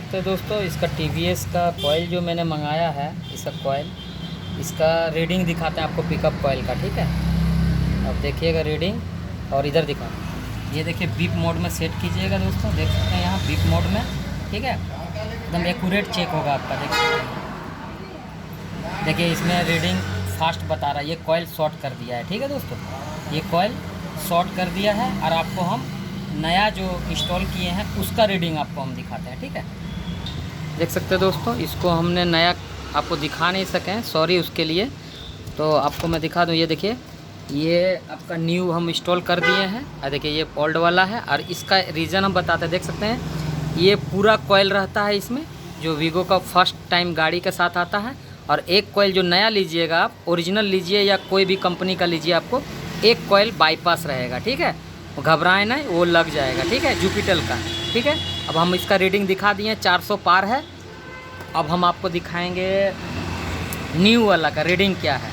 सकते हो दोस्तों, इसका TVS का कॉइल जो मैंने मंगाया है, इसका कॉइल, इसका रीडिंग दिखाते हैं आपको पिकअप कॉइल का। ठीक है, अब देखिएगा रीडिंग। और इधर दिखा, ये देखिए बीप मोड में सेट कीजिएगा दोस्तों, देख सकते हैं यहाँ बीप मोड में। ठीक है, एकदम एक्यूरेट चेक होगा आपका, देख सकते हैं। देखिए इसमें रीडिंग फास्ट बता रहा है, ये कॉइल शॉर्ट कर दिया है। ठीक है दोस्तों, ये कॉइल शॉर्ट कर दिया है और आपको हम नया जो इंस्टॉल किए हैं उसका रीडिंग आपको हम दिखाते हैं। ठीक है, देख सकते हैं दोस्तों, इसको हमने नया आपको दिखा नहीं सकें, सॉरी उसके लिए। तो आपको मैं दिखा दूं, ये देखिए, ये आपका न्यू हम इंस्टॉल कर दिए हैं। और देखिए ये ओल्ड वाला है, और इसका रीज़न हम बताते हैं। देख सकते हैं ये पूरा कॉइल रहता है इसमें, जो वीगो का फर्स्ट टाइम गाड़ी के साथ आता है। और एक कॉइल जो नया लीजिएगा आप, ओरिजिनल लीजिए या कोई भी कंपनी का लीजिए, आपको एक कॉइल बाईपास रहेगा। ठीक है, घबराए नहीं, वो लग जाएगा। ठीक है, जुपिटर का। ठीक है, अब हम इसका रीडिंग दिखा दिए, 400 पार है। अब हम आपको दिखाएंगे न्यू वाला का रीडिंग क्या है।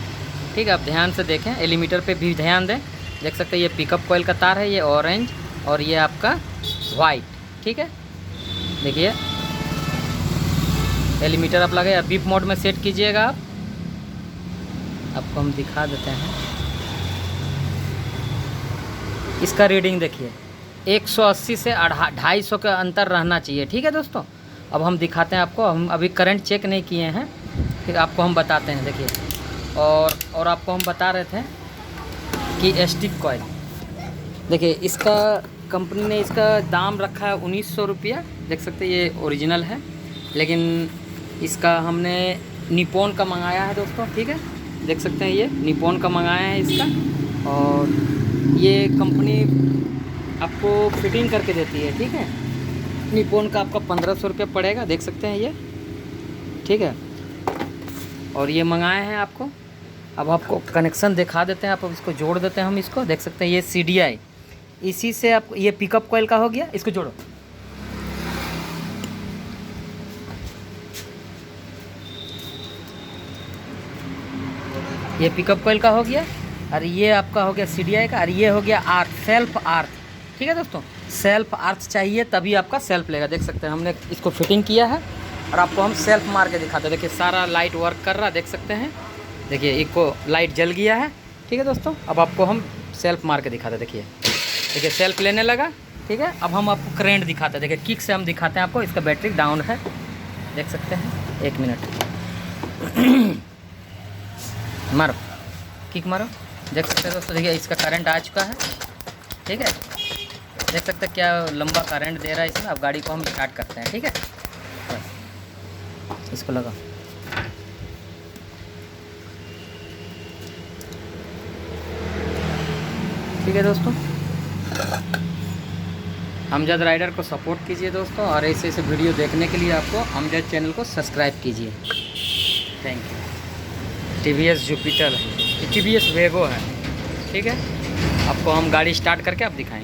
ठीक है, आप ध्यान से देखें, एलीमीटर पे भी ध्यान दें। देख सकते हैं ये पिकअप कॉइल का तार है, ये ऑरेंज और ये आपका वाइट। ठीक है, देखिए एलीमीटर आप लगे, बीप मोड में सेट कीजिएगा आप। आपको हम दिखा देते हैं, इसका रीडिंग देखिए 180 से 250 का अंतर रहना चाहिए। ठीक है दोस्तों, अब हम दिखाते हैं आपको, हम अभी करंट चेक नहीं किए हैं, फिर आपको हम बताते हैं। देखिए और आपको हम बता रहे थे कि स्टिक कॉइल, देखिए इसका कंपनी ने इसका दाम रखा है 1900 रुपया। देख सकते हैं ये ओरिजिनल है, लेकिन इसका हमने निपॉन का मंगाया है दोस्तों। ठीक है, देख सकते हैं ये निपॉन का मंगाया है इसका, और ये कंपनी आपको फिटिंग करके देती है। ठीक है, निपॉन का आपका 1500 रुपया पड़ेगा, देख सकते हैं ये। ठीक है, और ये मंगाए हैं आपको। अब आपको कनेक्शन दिखा देते हैं, आप अब इसको जोड़ देते हैं हम इसको। देख सकते हैं ये CDI, इसी से आप, ये पिकअप कॉइल का हो गया, इसको जोड़ो। ये पिकअप कॉइल का हो गया, और ये आपका हो गया CDI का, और ये हो गया आर्थ, सेल्फ आर्थ। ठीक है दोस्तों, सेल्फ आर्थ चाहिए तभी आपका सेल्फ लेगा। देख सकते हैं हमने इसको फिटिंग किया है, और आपको हम सेल्फ मार के दिखाते हैं। देखिए सारा लाइट वर्क कर रहा है, देख सकते हैं। देखिए एक को लाइट जल गया है। ठीक है दोस्तों, अब आपको हम सेल्फ मार के दिखाते हैं। देखिए सेल्फ लेने लगा। ठीक है, अब हम आपको करंट दिखाते हैं। देखिए किक से हम दिखाते हैं आपको, इसका बैटरी डाउन है, देख सकते हैं। 1 मिनट मारो, किक मारो, देख सकते हैं दोस्तों। देखिए इसका करंट आ चुका है। ठीक है, देख सकते हैं क्या लंबा करंट दे रहा है इसमें। अब गाड़ी को हम स्टार्ट करते हैं। ठीक है, इसको लगा, ठीक है दोस्तों। अमजद राइडर को सपोर्ट कीजिए दोस्तों, और ऐसे ऐसे वीडियो देखने के लिए आपको अमजद चैनल को सब्सक्राइब कीजिए। Thank you. TVS जुपिटर है, TVS वेगो है। ठीक है, आपको हम गाड़ी स्टार्ट करके आप दिखाएंगे।